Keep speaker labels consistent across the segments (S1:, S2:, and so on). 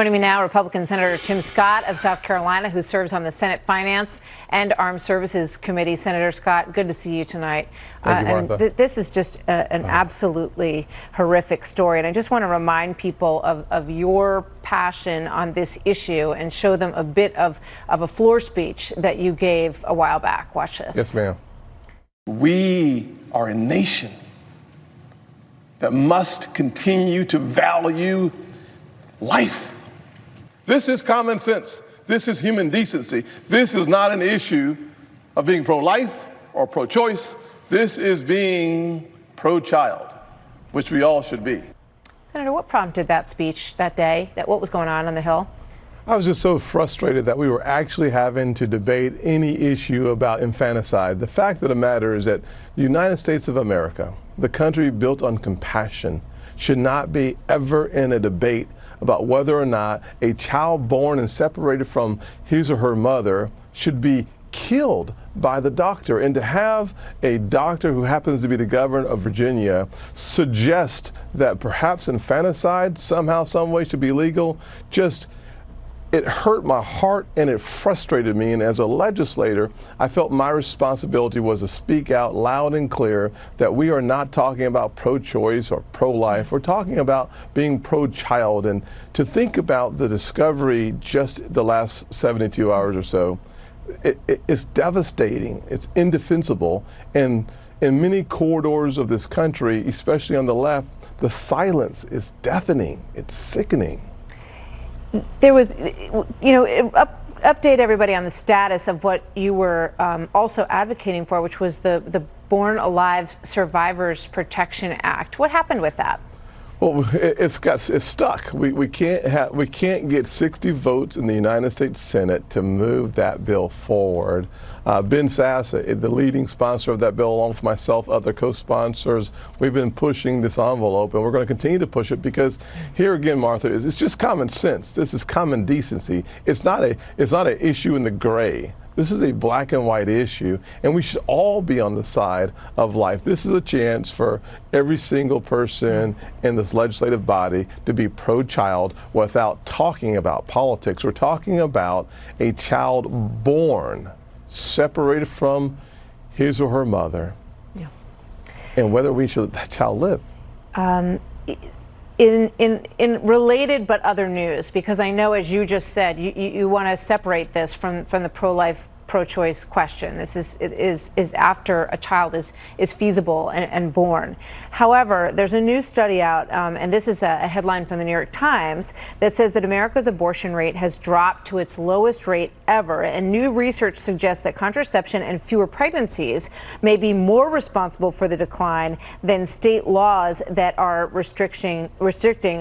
S1: Joining me now, Republican Senator Tim Scott of South Carolina, who serves on the Senate Finance and Armed Services Committee. Senator Scott, good to see you tonight.
S2: Thank you, Martha.
S1: This is just an absolutely horrific story, and I just want to remind people of your passion on this issue and show them a bit of a floor speech that you gave a while back. Watch this.
S2: Yes, ma'am.
S3: We are a nation that must continue to value life. This is common sense. This is human decency. This is not an issue of being pro-life or pro-choice. This is being pro-child, which we all should be.
S1: Senator, what prompted that speech that day? What was going on the Hill?
S2: I was just so frustrated that we were actually having to debate any issue about infanticide. The fact of the matter is that the United States of America, the country built on compassion, should not be ever in a debate about whether or not a child born and separated from his or her mother should be killed by the doctor. And to have a doctor who happens to be the governor of Virginia suggest that perhaps infanticide somehow, some way should be legal, it hurt my heart and it frustrated me. And as a legislator, I felt my responsibility was to speak out loud and clear that we are not talking about pro-choice or pro-life. We're talking about being pro-child. And to think about the discovery just the last 72 hours or so, it's devastating. It's indefensible. And in many corridors of this country, especially on the left, the silence is deafening. It's sickening.
S1: There was, update everybody on the status of what you were also advocating for, which was the Born Alive Survivors Protection Act. What happened with that?
S2: Well, it's stuck. We can't get 60 votes in the United States Senate to move that bill forward. Ben Sasse, the leading sponsor of that bill, along with myself, other co-sponsors, we've been pushing this envelope, and we're going to continue to push it because here again, Martha, it's just common sense. This is common decency. It's not an issue in the gray. This is a black and white issue, and we should all be on the side of life. This is a chance for every single person in this legislative body to be pro-child without talking about politics. We're talking about a child born separated from his or her mother, and whether we should let that child live.
S1: In related but other news, because I know, as you just said, you want to separate this from the pro-life, pro-choice question. This is after a child is feasible and born. However, there's a new study out, and this is a headline from the New York Times, that says that America's abortion rate has dropped to its lowest rate ever. And new research suggests that contraception and fewer pregnancies may be more responsible for the decline than state laws that are restricting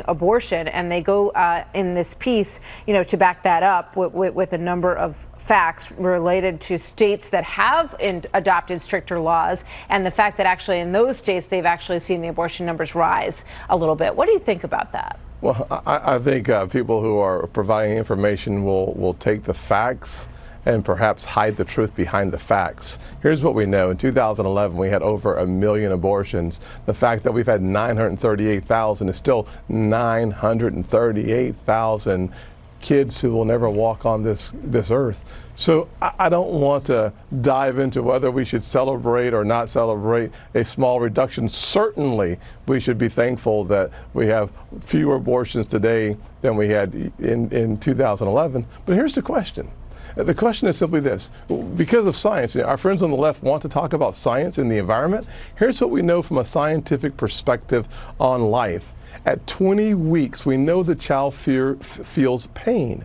S1: abortion. And they go in this piece, to back that up with a number of facts related to states that have adopted stricter laws, and the fact that actually in those states they've actually seen the abortion numbers rise a little bit. What do you think about that?
S2: Well, I think people who are providing information will take the facts and perhaps hide the truth behind the facts. Here's what we know. In 2011, we had over 1 million abortions. The fact that we've had 938,000 is still 938,000 kids who will never walk on this earth. So I don't want to dive into whether we should celebrate or not celebrate a small reduction. Certainly, we should be thankful that we have fewer abortions today than we had in 2011. But here's the question. The question is simply this. Because of science, our friends on the left want to talk about science and the environment. Here's what we know from a scientific perspective on life. At 20 weeks, we know the child feels pain.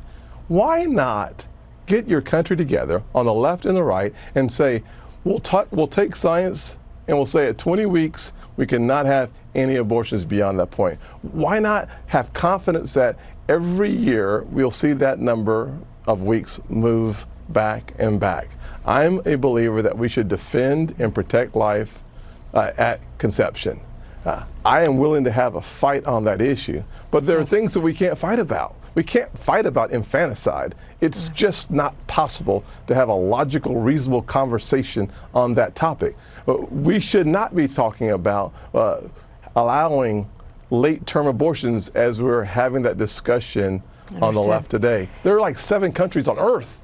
S2: Why not get your country together on the left and the right and say, we'll take science and we'll say at 20 weeks, we cannot have any abortions beyond that point. Why not have confidence that every year we'll see that number of weeks move back and back? I'm a believer that we should defend and protect life at conception. I am willing to have a fight on that issue, but there are things that we can't fight about. We can't fight about infanticide. It's just not possible to have a logical, reasonable conversation on that topic. We should not be talking about allowing late-term abortions as we're having that discussion on the
S1: Understood.
S2: left today. There are like 7 countries on earth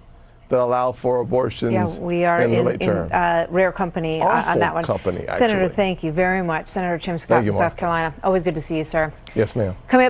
S2: that allow for abortions
S1: Yeah, we are
S2: in the
S1: in
S2: late term.
S1: rare company
S2: Awful
S1: on that one.
S2: company,
S1: Senator,
S2: actually.
S1: thank you very much. Senator Tim Scott
S2: Thank you,
S1: from South
S2: Martha.
S1: Carolina. Always good to see you, sir.
S2: Yes, ma'am.
S1: Coming up